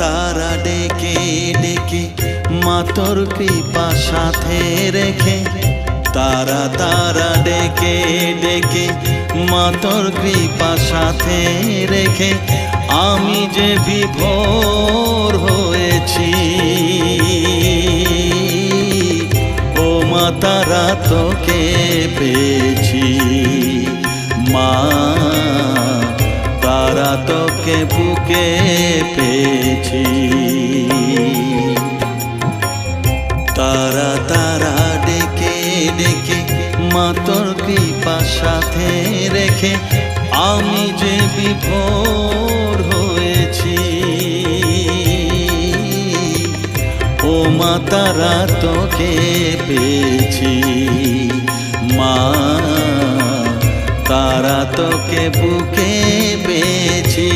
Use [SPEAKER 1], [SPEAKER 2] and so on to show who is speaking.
[SPEAKER 1] তারা ডেকে ডেকে মা তোর কৃপা সাথে রেখে, তারা তারা ডেকে ডেকে মা তোর কৃপা সাথে রেখে আমি যে বিভোর হয়েছি। ও মা তারা তোকে পেয়েছি, মা তারা তোকে বুকে পেয়েছি। তারা তারা ডেকে ডেকে মা তোর কৃপা সাথে রেখে আমি যে বিভোর হয়েছি। ও মা তারা তোকে পেয়েছি, মা তারা তোকে বুকে পেয়েছি।